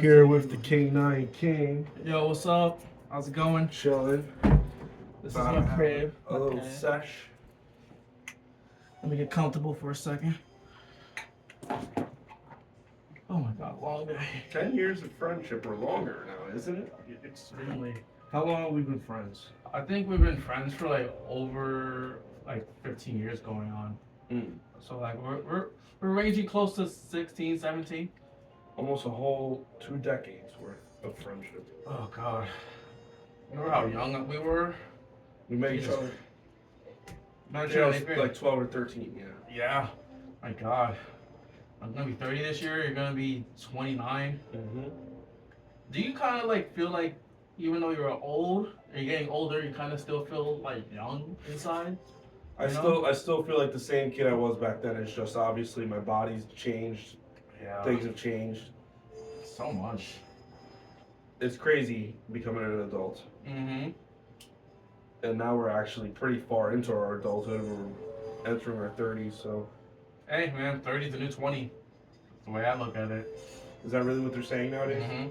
Here with the King. Yo, what's up? How's it going? Chilling. This is my crib. A little sesh. Let me get comfortable for a second. Oh my god, long day. 10 years of friendship or longer now, isn't it? Extremely. How long have we been friends? I think we've been friends for like over 15 years going on. So like we're ranging close to 16, 17. Almost a whole 2 decades worth of friendship. Oh god. Remember how young we were? We met each other. Like 12 or 13, yeah. Yeah. My god. I'm gonna be 30 this year. You're gonna be 29. Mm-hmm. Do you kind of like feel like, even though you're old, you're getting older, you kind of still feel like young inside? I still feel like the same kid I was back then. It's just obviously my body's changed. Yeah. Things have changed. So much. It's crazy becoming an adult. Mm-hmm. And now we're actually pretty far into our adulthood. We're entering our 30s, so. Hey man, 30's the new 20. That's the way I look at it. Is that really what they're saying nowadays? Mm-hmm.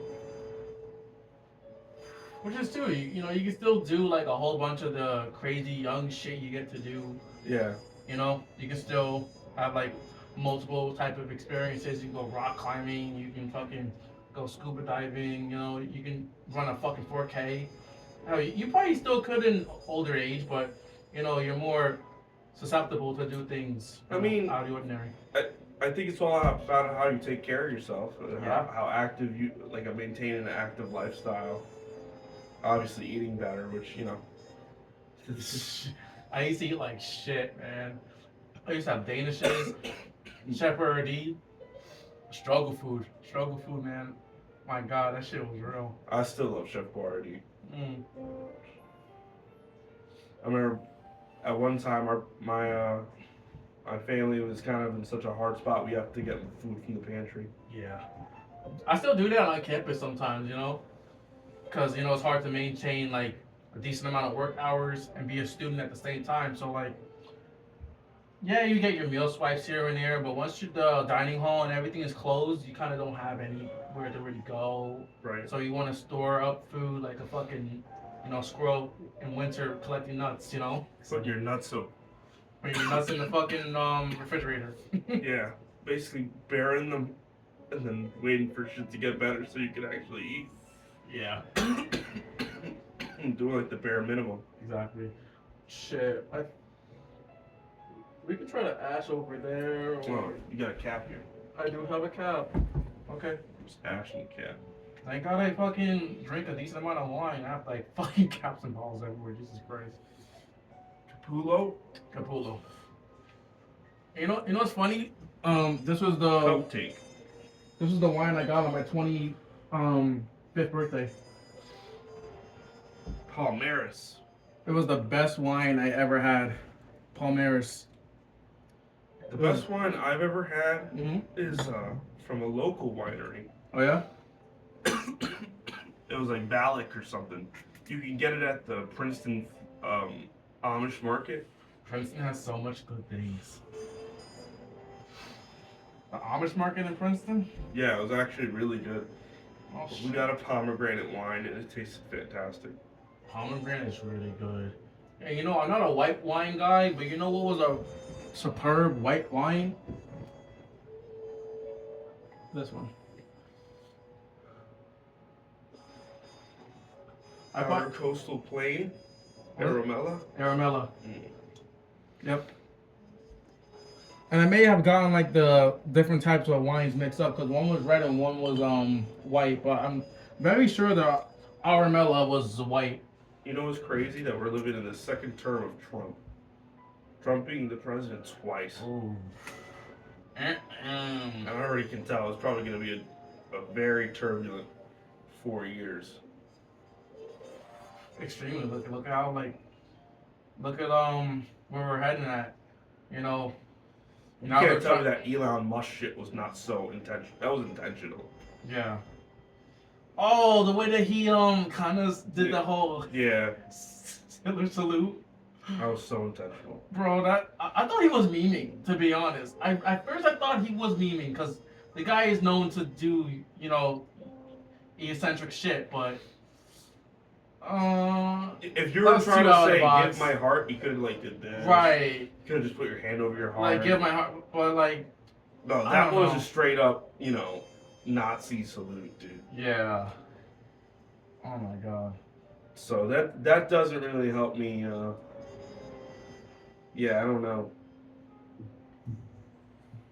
Which is too, you know, you can still do like a whole bunch of the crazy young shit you get to do. Yeah. You know, you can still have like multiple type of experiences. You can go rock climbing, you can fucking go scuba diving, you know, you can run a fucking 4K. Hell, you probably still could in older age, but you know, you're more susceptible to do things out of the ordinary. I think it's all about how you take care of yourself, Yeah. how active you, like, maintaining an active lifestyle. Obviously eating better, which, you know. I used to eat like shit, man. I used to have Danishes, Shepherdie, struggle food, man. My god, that shit was real. I still love Chef Boyardee. Mm. I remember at one time my family was kind of in such a hard spot. We have to get food from the pantry. Yeah, I still do that on campus sometimes, you know, because you know it's hard to maintain like a decent amount of work hours and be a student at the same time. So like, yeah, you get your meal swipes here and there, but once the dining hall and everything is closed, you kind of don't have anywhere to really go. Right. So you want to store up food like a fucking, you know, squirrel in winter collecting nuts, you know. Put your nuts up. Put your nuts in the fucking refrigerator. Yeah, basically burying them and then waiting for shit to get better so you can actually eat. Yeah. Doing like the bare minimum. Exactly. Shit. We could try to ash over there. Oh, you got a cap here. I do have a cap. Okay. Just ash and cap. Thank God I fucking drink a decent amount of wine. I have like fucking caps and balls everywhere. Jesus Christ. Capullo. You know what's funny? This was the Cupcake. This was the wine I got on my 25th birthday. Palmaris. It was the best wine I ever had. Palmaris. The best wine I've ever had Mm-hmm. is from a local winery. Oh yeah? It was like Balic or something. You can get it at the Princeton Amish market. Princeton has so much good things. The Amish market in Princeton? Yeah, it was actually really good. Oh, We got a pomegranate wine and it tasted fantastic. Pomegranate is really good. And you know, I'm not a white wine guy, but you know what was a superb white wine? This one. Outer Coastal Plain, Aramella. Aramella. Yep. And I may have gotten like the different types of wines mixed up because one was red and one was white, but I'm very sure the Aramella was white. You know what's crazy? That we're living in the second term of Trump. Trump being the president twice. Ooh. I already can tell it's probably going to be a very turbulent 4 years. Extremely. Look at how look at where we're heading at. You know. You can't tell me that Elon Musk shit was not so intentional. That was intentional. Yeah. Oh, the way that he kind of did the whole salute. That was so intentional. Bro, I thought he was memeing, to be honest. At first I thought he was memeing because the guy is known to do, you know, eccentric shit, but If you were that's trying too to out of the say box. give my heart, you could have like did this. Right. You could have just put your hand over your Like heart. give my heart, but like No, I that don't was know. a straight up, Nazi salute, dude. Yeah. Oh my god. So that doesn't really help me. Yeah, I don't know.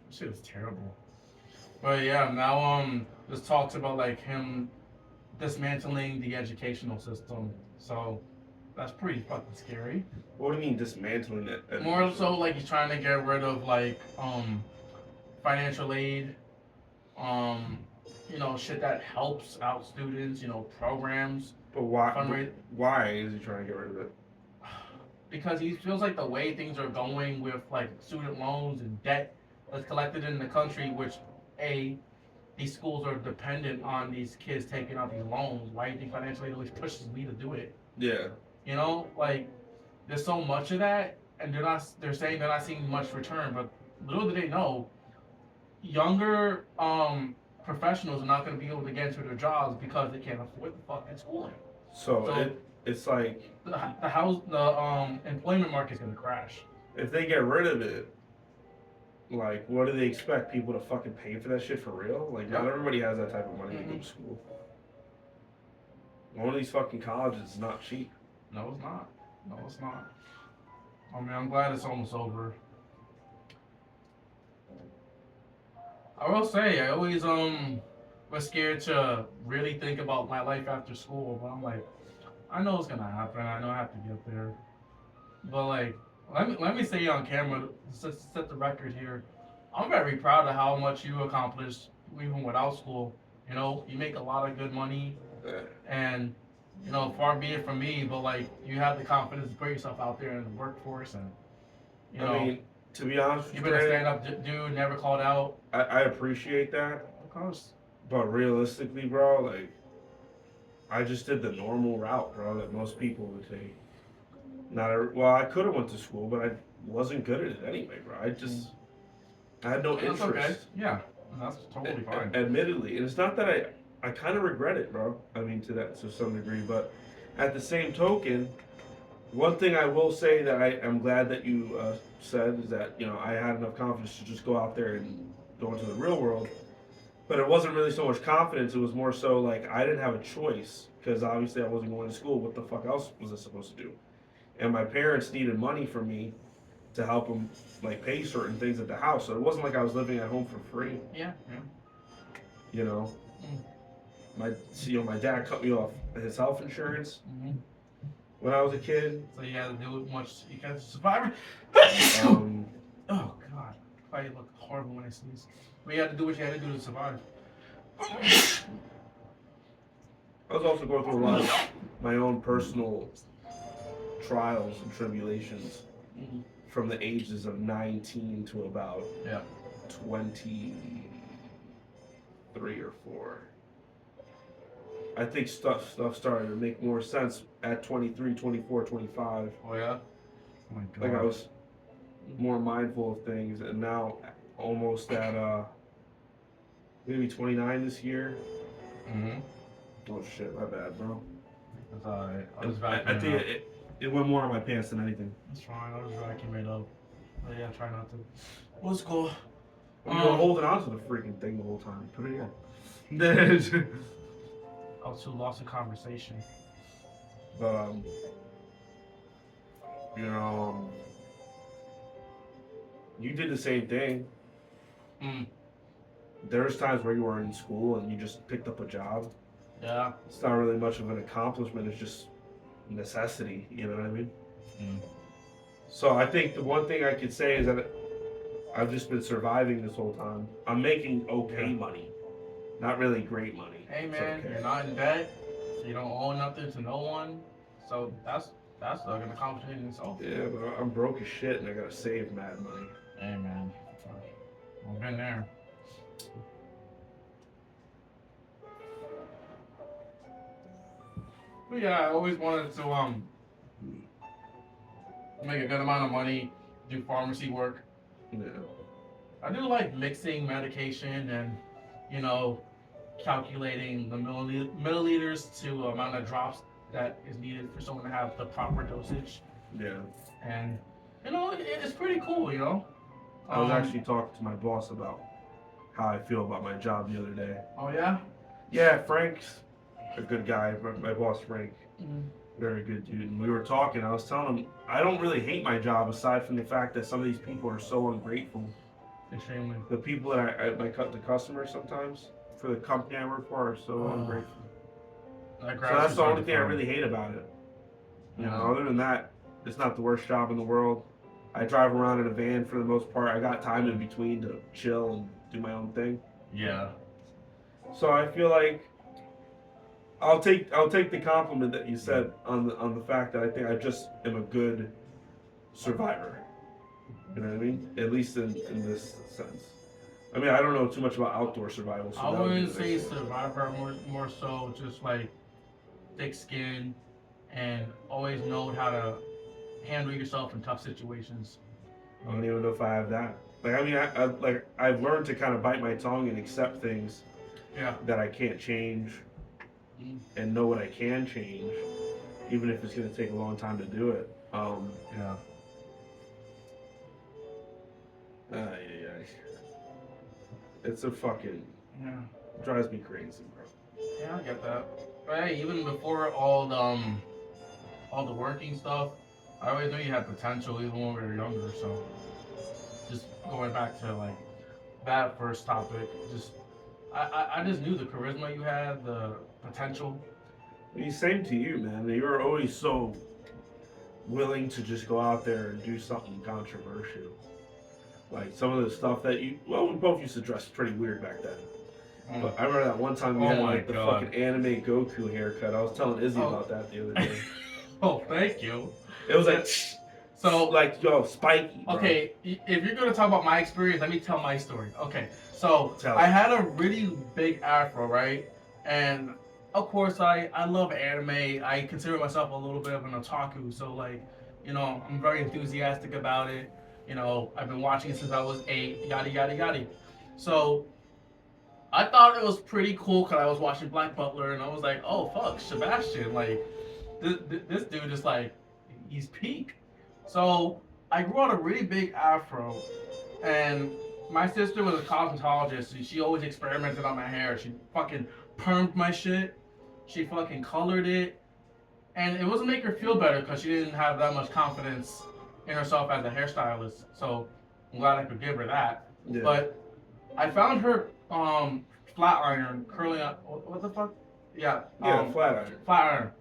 Shit is terrible. But yeah, now this talks about like him dismantling the educational system. So that's pretty fucking scary. What do you mean dismantling it? More so like he's trying to get rid of like financial aid, um shit that helps out students, programs, But why? fundraise Why is he trying to get rid of it? because he feels like the way things are going with like student loans and debt that's collected in the country, which a these schools are dependent on these kids taking out these loans. Why do you think financial aid always pushes me to do it? Yeah. Like there's so much of that, and they're saying they're not seeing much return, but little do they know, younger professionals are not going to be able to get into their jobs because they can't afford the fucking schooling. So it's like The employment market is going to crash. if they get rid of it, like what do they expect people to fucking pay for that shit for real? Like not everybody has that type of money to go to school. One of these fucking colleges is not cheap. No, it's not. No, it's not. I mean, I'm glad it's almost over. I will say, I always was scared to really think about my life after school, but I'm like, I know it's gonna happen. I know I have to get there. But like, let me say on camera, set the record here. I'm very proud of how much you accomplished even without school. You make a lot of good money, and far be it from me, but like you have the confidence to put yourself out there in the workforce, and I mean, to be honest with you've you, been a stand-up dude, never called out. I appreciate that, Of course. but realistically, bro, like I just did the normal route, bro, that most people would take. Well, I could have went to school, but I wasn't good at it anyway, bro. I had no That's interest. okay. Yeah, that's totally fine. Admittedly, and it's not that I kind of regret it, bro. I mean, to some degree, but at the same token, one thing I will say that I am glad that you said is that I had enough confidence to just go out there and go into the real world. But it wasn't really so much confidence. It was more so like I didn't have a choice because obviously I wasn't going to school. What the fuck else was I supposed to do? And my parents needed money from me to help them like pay certain things at the house. So it wasn't like I was living at home for free. Yeah. You know, my dad cut me off his health insurance when I was a kid. So you had to do much. You got to survive. Um, Oh God, probably look horrible when I sneeze. But you had to do what you had to do to survive. I was also going through a lot of my own personal trials and tribulations from the ages of 19 to about 23 or 4. I think stuff started to make more sense at 23, 24, 25. Oh yeah? Oh my God. Like I was more mindful of things, and now almost at maybe 29 this year. Oh shit, my bad, bro. That's alright. I was I think it went more on my pants than anything. That's fine. I was vacuuming it up. But yeah, try not to. What's cool? You were holding on to the freaking thing the whole time. Put it in. I was too lost in conversation. But you did the same thing. There's times where you were in school and you just picked up a job. Yeah. It's not really much of an accomplishment. It's just necessity. You know what I mean? So I think the one thing I could say is that I've just been surviving this whole time. I'm making okay money, not really great money. Hey man, you're not in debt. You don't owe nothing to no one. So that's an accomplishment in itself. Yeah, but I'm broke as shit and I gotta save mad money. Hey man, I've been there. But yeah, I always wanted to make a good amount of money, do pharmacy work. Yeah. I do like mixing medication and calculating the milliliters to amount of drops that is needed for someone to have the proper dosage. Yeah. And it's pretty cool. I was actually talking to my boss about how I feel about my job the other day. Oh yeah. Yeah, Frank's a good guy. My boss Frank, Mm-hmm. very good dude. And we were talking. I was telling him I don't really hate my job aside from the fact that some of these people are so ungrateful. Extremely. The people that the customers sometimes for the company I work for are so ungrateful. So that's the only thing I really hate about it. Other than that, it's not the worst job in the world. I drive around in a van for the most part. I got time in between to chill and do my own thing. Yeah. So I feel like I'll take the compliment that you said on the fact that I think I just am a good survivor. You know what I mean? At least in this sense. I mean, I don't know too much about outdoor survival. So I wouldn't say survivor, more so just like thick skin and always know how to handle yourself in tough situations. I don't even know if I have that. Like, I mean, I've learned to kind of bite my tongue and accept things that I can't change, and know what I can change, even if it's going to take a long time to do it. Yeah. It's a fucking drives me crazy, bro. Yeah, I get that. But hey, even before all the working stuff, I always knew you had potential even when we were younger. So just going back to like that first topic, I just knew the charisma you had, the potential. I mean, same to you, man. You were always so willing to just go out there and do something controversial. Like some of the stuff that we both used to dress pretty weird back then. But I remember that one time you had like the fucking anime Goku haircut. I was telling Izzy about that the other day. Oh, thank you. It was like, so like, yo, spiky, bro. Okay, if you're gonna talk about my experience, let me tell my story. Okay, so I had a really big afro, right? And of course, I love anime. I consider myself a little bit of an otaku, so like, I'm very enthusiastic about it. I've been watching it since I was 8, yada yada yada. So I thought it was pretty cool because I was watching Black Butler, and I was like, oh fuck, Sebastian, like this dude is like, he's peak. So I grew out a really big afro, and my sister was a cosmetologist, and she always experimented on my hair. She fucking permed my shit. She fucking colored it, and it wasn't make her feel better because she didn't have that much confidence in herself as a hairstylist. So I'm glad I could give her that. Yeah. But I found her flat iron curling up. What the fuck? Yeah. Flat iron. Flat iron.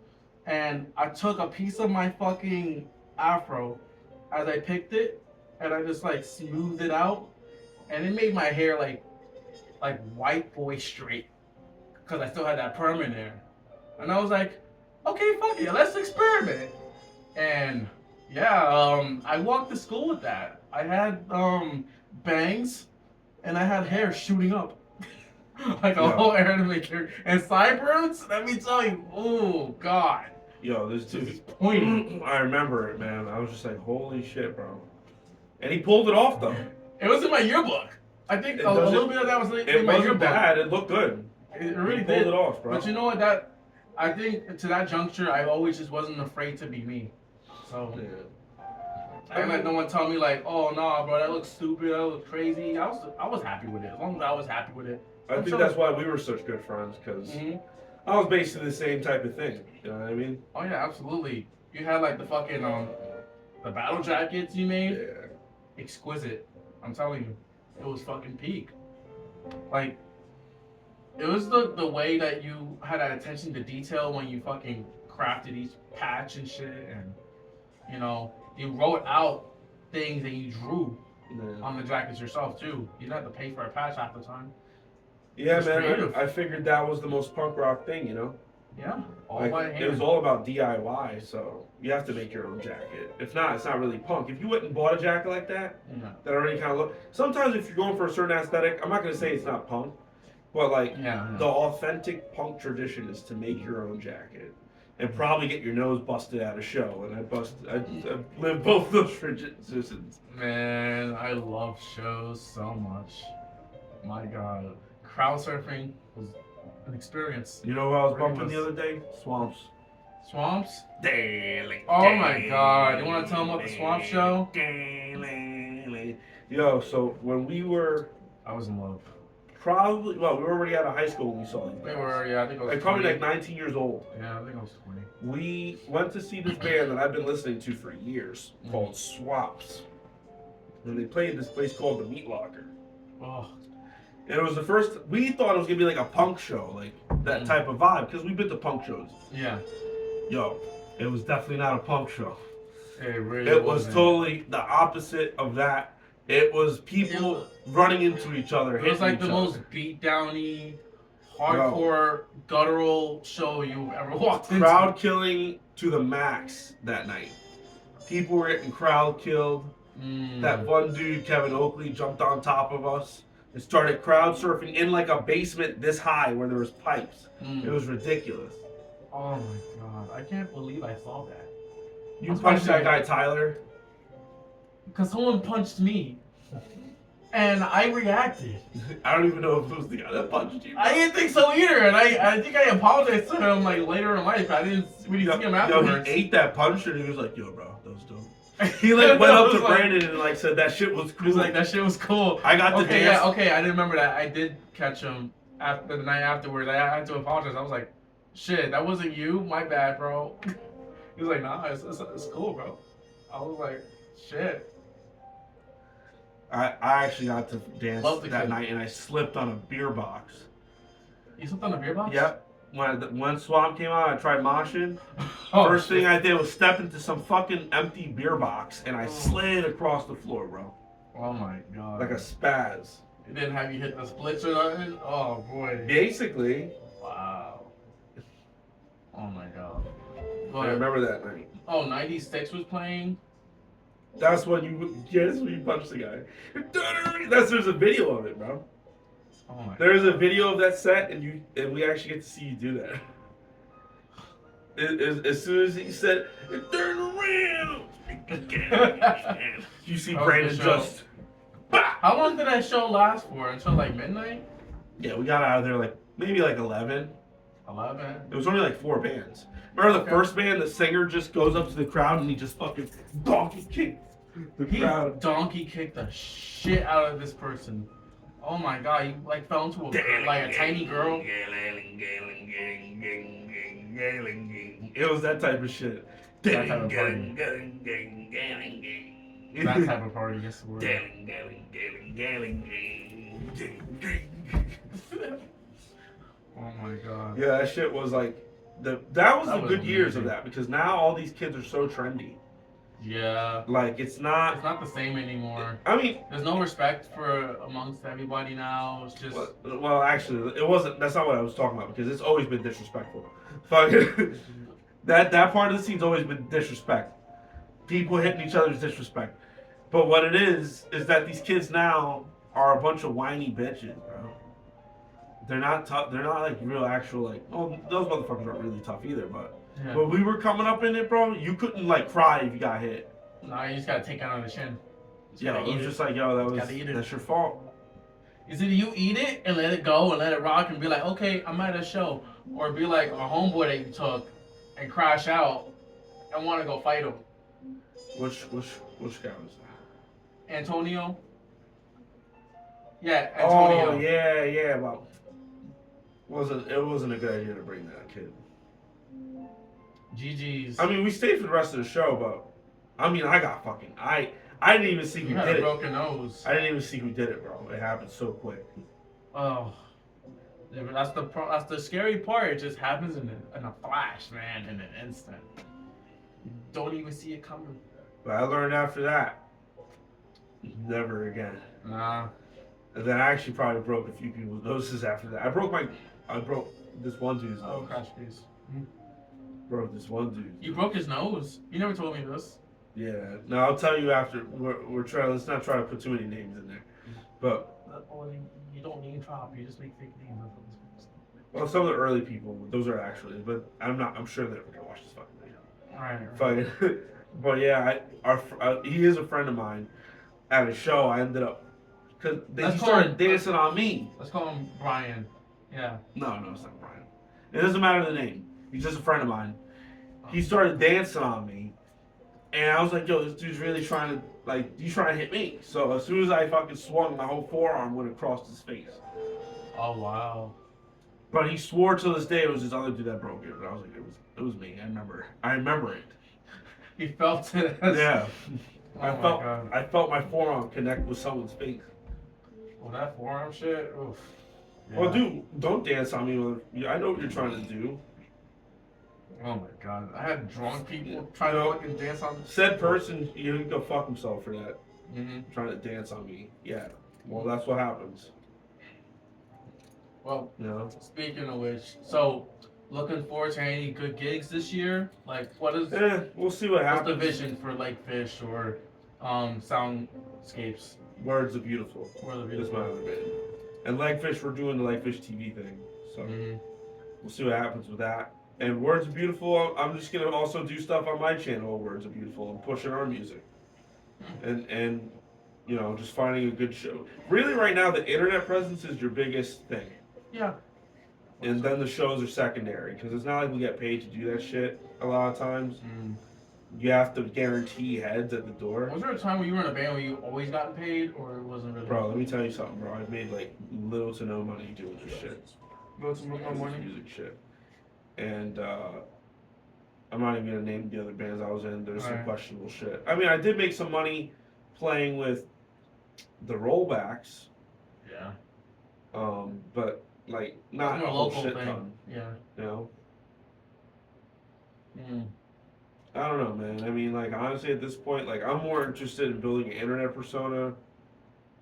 And I took a piece of my fucking afro as I picked it, and I just like smoothed it out, and it made my hair like white boy straight because I still had that perm in there. And I was like, okay, fuck it, let's experiment. And yeah, I walked to school with that. I had bangs, and I had hair shooting up. Like a whole anime character. And sideburns, let me tell you, oh god. Yo, this dude's pointing. I remember it, man. I was just like, holy shit, bro. And he pulled it off, though. It was in my yearbook. I think a little bit of that was in my yearbook. It wasn't bad. It looked good. It really he pulled did. It off, bro. But you know what? I think to that juncture, I always just wasn't afraid to be me. So I didn't let no one tell me like, oh nah, bro, that looks stupid, that looks crazy. I was happy with it. As long as I was happy with it. I think that's why we were such good friends, because I was basically the same type of thing. You know what I mean? Oh yeah, absolutely. You had like the fucking the battle jackets you made. Yeah. Exquisite. I'm telling you, it was fucking peak. Like, it was the way that you had that attention to detail when you fucking crafted each patch and shit, and you wrote out things that you drew on the jackets yourself too. You didn't have to pay for a patch half the time. Yeah, man. I figured that was the most punk rock thing, Yeah, all by hand. It was all about DIY, so you have to make your own jacket. If not, it's not really punk. If you went and bought a jacket like that, that already kind of look. Sometimes if you're going for a certain aesthetic, I'm not gonna say it's not punk, but like the authentic punk tradition is to make your own jacket and probably get your nose busted at a show. And I lived both those traditions. Man, I love shows so much. My God. Crowd surfing was an experience. You know who I was Really bumping was. the other day? Swamps. Swamps? Daily. Oh my god. You want to tell them about the Swamp Show? Yo, so when we were I was in love. probably, well, we were already out of high school when we saw these We guys. were, yeah, I think I was Like probably 20. like 19 years old. Yeah, I think I was 20. We went to see this band that I've been listening to for years called Swaps. And they played this place called the Meat Locker. Oh. And it was the first, we thought it was going to be like a punk show, like that type of vibe, because we've been to punk shows. Yeah. Yo, it was definitely not a punk show. It really It was wasn't. totally the opposite of that. It was people running into each other. It was like the each most other. beat downy, hardcore, guttural show you've ever walked into. Crowd killing to the max that night. People were getting crowd killed. That one dude, Kevin Oakley, jumped on top of us and started crowd surfing in like a basement this high where there was pipes. It was ridiculous. Oh my god, I can't believe I saw that. You punched that guy, Tyler? Because someone punched me. And I reacted. I don't even know if it was the guy that punched you. I didn't think so either, and I think I apologized to him like later in life. I didn't really see him afterwards. He ate that punch and he was like, yo, bro, that was dope. He like went up to like, Brandon and like said that shit was cool. He was like, that shit was cool. I got the dance. Yeah, okay, I didn't remember that. I did catch him after the night afterwards. I had to apologize. I was like, shit, that wasn't you? My bad, bro. He was like, nah, it's cool, bro. I was like, shit. I actually got to dance that night and I slipped on a beer box. You slipped on a beer box? Yep. When Swamp came out, I tried moshing. First thing I did was step into some fucking empty beer box and I slid across the floor, bro. Oh my god. Like a spaz. It didn't have you hit the splits or nothing? Oh boy. Basically. Wow. Oh my god. I remember that night. Oh, 96 was playing? That's when you punched the guy. There's a video of it, bro. Oh my There's a video of that set, and we actually get to see you do that. As soon as he said, "Turn around," you see Brandon just. How long did that show last for? Until like midnight? Yeah, we got out of there like maybe like 11. 11. It was only like 4 bands. Remember the first band? The singer just goes up to the crowd and he just fucking donkey kicks the crowd. Donkey kicked the shit out of this person. Oh my god, he like fell into a tiny girl. It was that type of shit. That type of party. That type of party, yes, word. Oh my god. Yeah, that shit was like that was the good years of that, because now all these kids are so trendy. Yeah. Like it's not the same anymore. I mean, there's no respect for amongst everybody now. It's just well, actually, it wasn't. That's not what I was talking about, because it's always been disrespectful. Fucking that part of the scene's always been disrespect. People hitting each other's disrespect. But what it is that these kids now are a bunch of whiny bitches, bro. They're not tough. They're not like real actual like. Oh, those motherfuckers aren't really tough either. But when we were coming up in it, bro, you couldn't like cry if you got hit. Nah, you just gotta take it on the chin. Yeah, it was just like, yo, that's your fault. Is either you eat it and let it go and let it rock and be like, okay, I'm at a show, or be like a homeboy that you took and crash out and want to go fight him. Which guy was that? Antonio. Yeah, Antonio. Oh yeah. Well, it wasn't a good idea to bring that kid. GG's. I mean, we stayed for the rest of the show, but I mean, I got fucking I didn't even see who did it. Broken nose. I didn't even see who did it, bro. It happened so quick. Oh, yeah, but that's the scary part. It just happens in a flash, man, in an instant. You don't even see it coming. But I learned after that, never again. Nah. And then I actually probably broke a few people's noses after that. I broke this one dude's nose. Oh, crash piece. Broke this one dude. You broke his nose? You never told me this. Yeah. No, I'll tell you after. We're trying. Let's not try to put too many names in there. But you don't name drop. You just make fake names up of this. Well, some of the early people, those are actually. But I'm sure they're gonna watch this fucking video. Right. Fucking. But yeah, he is a friend of mine. At a show, I ended up because he started dancing on me. Let's call him Brian. Yeah. No, it's not Brian. It doesn't matter the name. He's just a friend of mine. He started dancing on me, and I was like, "Yo, this dude's really trying to like, he's trying to hit me." So as soon as I fucking swung, my whole forearm went across his face. Oh wow. But he swore to this day it was this other dude that broke it. But I was like, it was me. I remember it. He felt it. Yeah. Oh I my felt god. I felt my forearm connect with someone's face. Well, that forearm shit. Oof. Yeah. Well, dude, don't dance on me. I know what you're trying to do. Oh my god. I had drunk people trying to fucking dance on. Said person, you can go fuck himself for that. Mm-hmm. Trying to dance on me. Yeah. Well, that's what happens. Well, You know. speaking of which, so looking forward to any good gigs this year? Like, what's We'll see what happens. the vision for Lakefish or Soundscapes? Words are beautiful. Words are Is my beautiful. other band. And Legfish, we're doing the Legfish TV thing. So we'll see what happens with that. And Words are Beautiful, I'm just gonna also do stuff on my channel. Words are Beautiful and pushing our music. And you know, just finding a good show. Really, right now, the internet presence is your biggest thing. Yeah. And then the shows are secondary because it's not like we get paid to do that shit a lot of times. You have to guarantee heads at the door. Was there a time when you were in a band where you always got paid, or it wasn't really? Bro, let me tell you something, bro. I've made like little to no money doing this shit. Little to no money. Music shit. And I'm not even gonna name the other bands I was in. There's some questionable shit. I mean, I did make some money playing with the Rollbacks. Yeah. But like not a whole shit ton. Yeah. You know. I don't know, man. I mean, like honestly, at this point, like I'm more interested in building an internet persona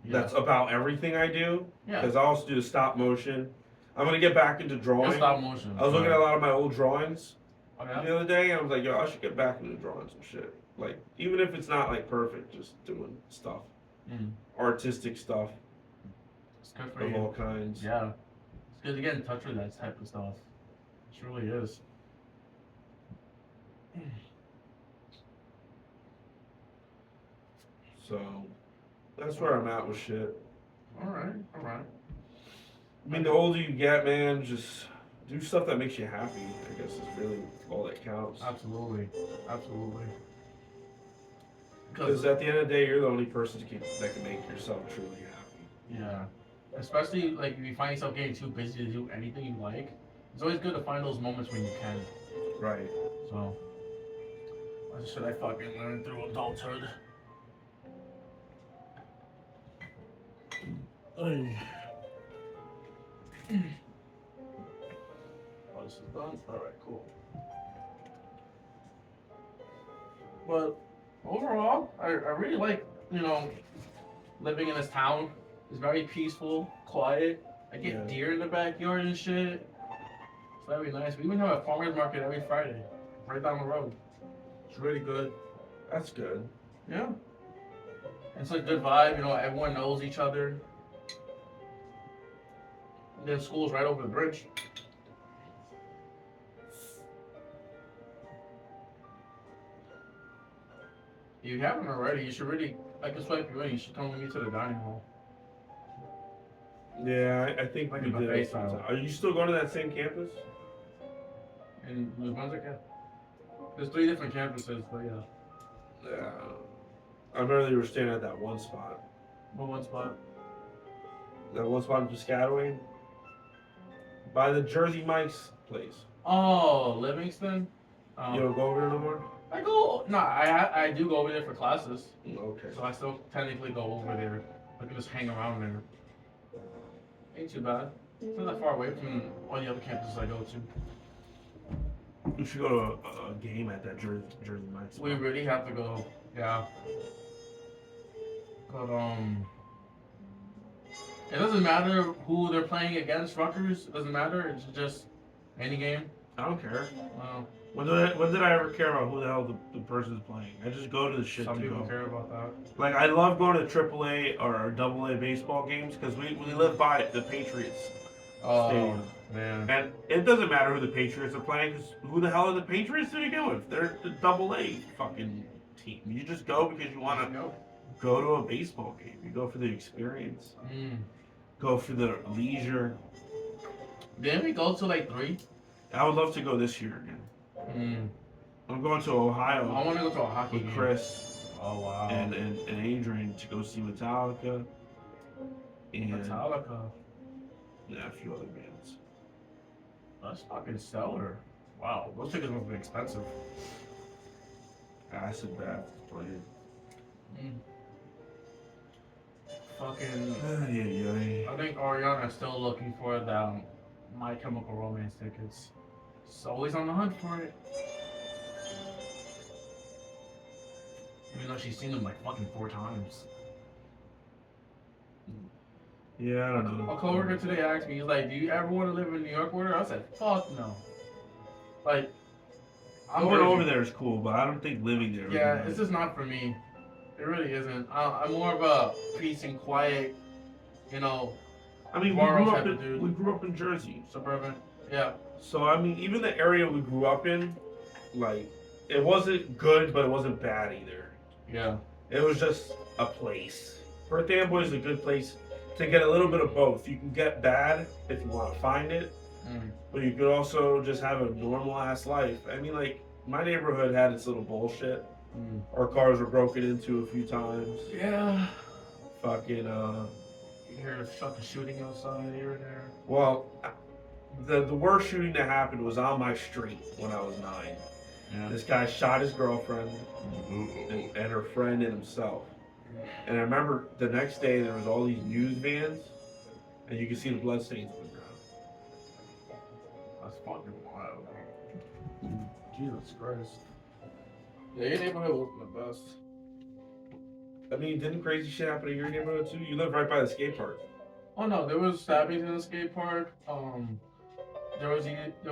that's about everything I do. Yeah. Because I also do the stop motion. I'm gonna get back into drawing. Stop motion. I was looking at a lot of my old drawings Okay. the other day, and I was like, yo, I should get back into drawing some shit. Like, even if it's not like perfect, just doing stuff, artistic stuff It's good for of you. all kinds. Yeah. It's good to get in touch with that type of stuff. It really is. So that's where I'm at with shit. All right. I mean, the older you get, man, just do stuff that makes you happy. I guess is really all that counts. Absolutely. Because at the end of the day, you're the only person that can make yourself truly happy. Yeah. Especially like if you find yourself getting too busy to do anything you like, it's always good to find those moments when you can. Right. So, what should I fucking learn through adulthood? Oh, this is done? Alright, cool. But overall, I really like, living in this town. It's very peaceful, quiet. I get deer in the backyard and shit. It's very nice. We even have a farmer's market every Friday, right down the road. It's really good. That's good. Yeah. It's a good vibe, everyone knows each other. And then school's right over the bridge. If you haven't already, you should really, I can swipe you in, you should come with me to the dining hall. Yeah, I think Like we a did. buffet style. Are you still going to that same campus? In New Brunswick, yeah. There's 3 different campuses, but yeah. Yeah. I remember you were staying at that one spot. What one spot? That one spot in Piscataway? By the Jersey Mike's place. Oh, Livingston? You don't go over there no more? I do go over there for classes. Okay. So I still technically go over there. I can just hang around there. Ain't too bad. It's not that far away from all the other campuses I go to. We should go to a game at that Jersey Mike's. We really have to go, yeah. But it doesn't matter who they're playing against, Rutgers. It doesn't matter. It's just any game. I don't care. Well, When did I ever care about who the hell the person's playing? I just go to the shit some to people go. care about that. Like, I love going to AAA or AA baseball games because we live by the Patriots stadium. Man. And it doesn't matter who the Patriots are playing because who the hell are the Patriots to begin with? They're the AA fucking team. You just go because you want to go to a baseball game. You go for the experience. Go for the leisure. Didn't we go to like 3? I would love to go this year again. Mm. I'm going to Ohio I want to go to a hockey with game. Chris Oh wow. and Adrian to go see Metallica and Metallica. yeah, a few other bands. That's fucking stellar. Wow, those tickets must be expensive. Acid Bath is playing. Mm. Fucking. Yeah. I think Ariana's still looking for the My Chemical Romance tickets. She's always on the hunt for it. Even though she's seen them like fucking 4 times. Yeah, I don't know. A coworker today asked me, he's like, "Do you ever want to live in New York with her?" I said, "Fuck no." Like, I'm Going virgin. over there is cool, but I don't think living there. Yeah, would be it's just not for me. It really isn't. I'm more of a peace and quiet, you know, I mean, Borough type of dude. we grew up in Jersey, Suburban. Yeah. so I mean, even the area we grew up in, like, it wasn't good, but it wasn't bad either. Yeah. It was just a place. Birthday Amboy is a good place to get a little bit of both. You can get bad if you want to find it, but you could also just have a normal ass life. I mean, like, my neighborhood had its little bullshit. Our cars were broken into a few times. Yeah. Fucking, You hear fucking shooting outside here and there. well, the worst shooting that happened was on my street when I was 9. Yeah. This guy shot his girlfriend and her friend and himself. And I remember the next day there was all these news vans, and you could see the bloodstains on the ground. That's fucking wild. Jesus Christ. Yeah, your neighborhood wasn't the best. I mean, didn't crazy shit happen in your neighborhood too? You live right by the skate park. Oh no, there was stabbings in the skate park. There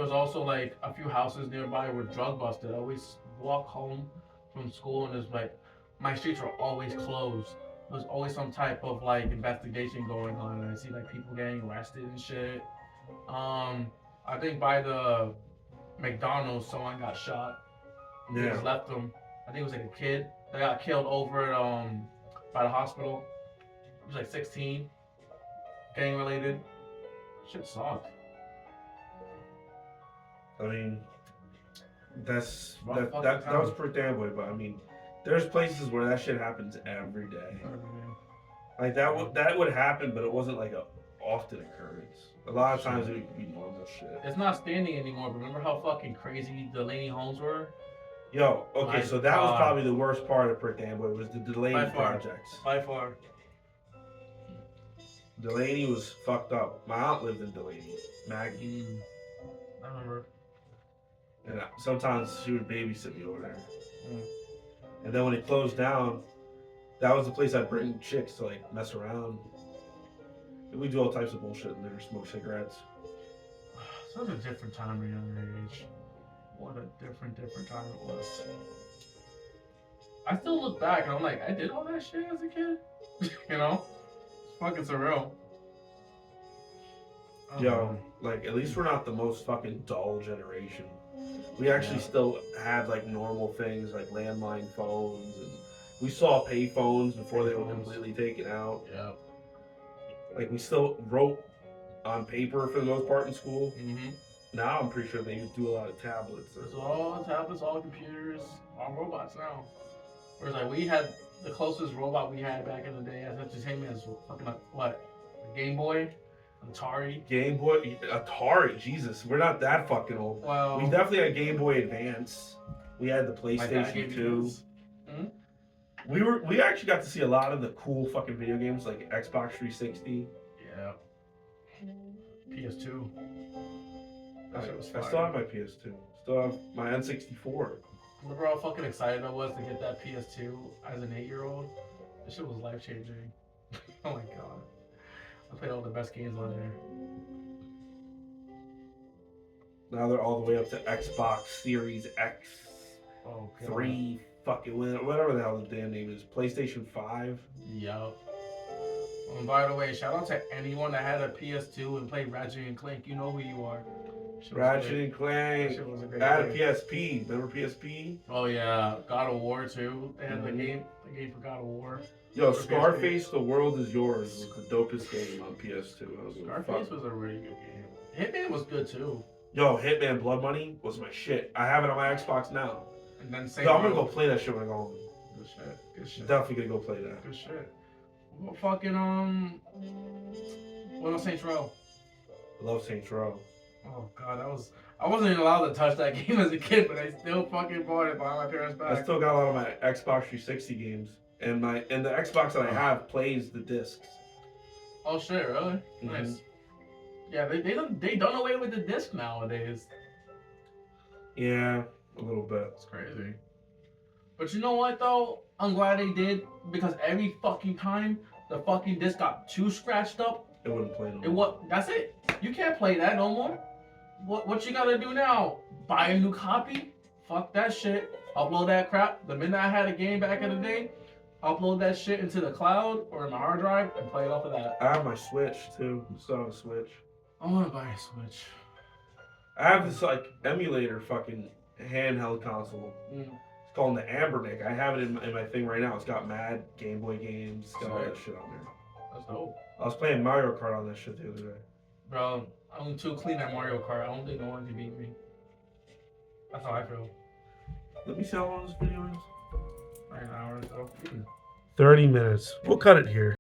was also like a few houses nearby were drug busted. I always walk home from school and it's like my streets were always closed. There was always some type of like investigation going on, and I see like people getting arrested and shit. I think by the McDonald's, someone got shot. They just left them. I think it was like a kid that got killed over at by the hospital. He was like 16, gang related. Shit sucked. I mean, that Rough was for Danboy, but I mean, there's places where that shit happens every day. Like that would happen, but it wasn't like a often occurrence. A lot of times it would be normal shit. It's not standing anymore, but remember how fucking crazy Delaney homes were? Yo, okay, My so that was God. probably the worst part of Perth Amboy was the Delaney By far. projects. By far. Delaney was fucked up. My aunt lived in Delaney, Maggie, I remember. and sometimes she would babysit me over there. Mm. And then when it closed down, that was the place I'd bring chicks to like mess around. And we do all types of bullshit in there, smoke cigarettes. Such a different time at a younger age. What a different time it was. I still look back and I'm like, I did all that shit as a kid? You know? It's fucking surreal. Yo, like, at least we're not the most fucking dull generation. We actually still had like normal things like landline phones, and we saw pay phones before they were completely taken out. Yeah. Like, we still wrote on paper for the most part in school. Mm-hmm. Now I'm pretty sure they do a lot of tablets. It's all tablets, all computers, all robots now. Whereas like we had the closest robot we had back in the day as entertainment as fucking what? A Game Boy? Atari? Game Boy, Atari, Jesus, we're not that fucking old. Well, We definitely had Game Boy Advance. We had the PlayStation 2. We actually got to see a lot of the cool fucking video games like Xbox 360. Yeah. PS2. I That shit was still fire. have my PS2. Still have my N64. Remember how fucking excited I was to get that PS2 as an 8-year-old? This shit was life changing. Oh my god. I played all the best games on there. Now they're all the way up to Xbox Series X, Oh god. 3, fucking whatever the hell the damn name is. PlayStation 5. Yup. And by the way, shout out to anyone that had a PS2 and played Ratchet and Clank. You know who you are. Shit was Ratchet great. and Clank. That shit was a great I had a game. PSP. Remember PSP? Oh yeah, God of War too. They had the game for God of War. Yo, For Scarface, The World Is Yours was the dopest game on PS2. I was like, Scarface fuck. was a really good game. Hitman was good too. Yo, Hitman Blood Money was my shit. I have it on my Xbox now. And then same. Yo, I'm gonna go play that shit when I go home. Good shit. Good shit. Definitely gonna go play that. Good shit. Well, fucking what else Saints Row? I love Saints Row. Oh god, that was. I wasn't even allowed to touch that game as a kid, but I still fucking bought it behind my parents' I back. still got a lot of my Xbox 360 games, and the Xbox that I have plays the discs. Oh shit, really? Mhm. Nice. Yeah, they done away with the disc nowadays. Yeah, a little bit. It's crazy. But you know what though? I'm glad they did because every fucking time the fucking disc got too scratched up, It wouldn't play no it more. what? That's it. You can't play that no more. What you gotta do now? Buy a new copy? Fuck that shit. Upload that crap. The minute I had a game back in the day, upload that shit into the cloud or in my hard drive and play it off of that. I have my Switch too. Still have a Switch. I wanna buy a Switch. I have this like emulator fucking handheld console. It's called the Ambernick. I have it in my thing right now. It's got mad Game Boy games. It's got all that shit on there. That's dope. I was playing Mario Kart on that shit the other day. Bro, I'm too clean at Mario Kart. I don't think no one can beat me. That's how I feel. Let me see how long this video is. 9 hours. So. 30 minutes. We'll cut it here.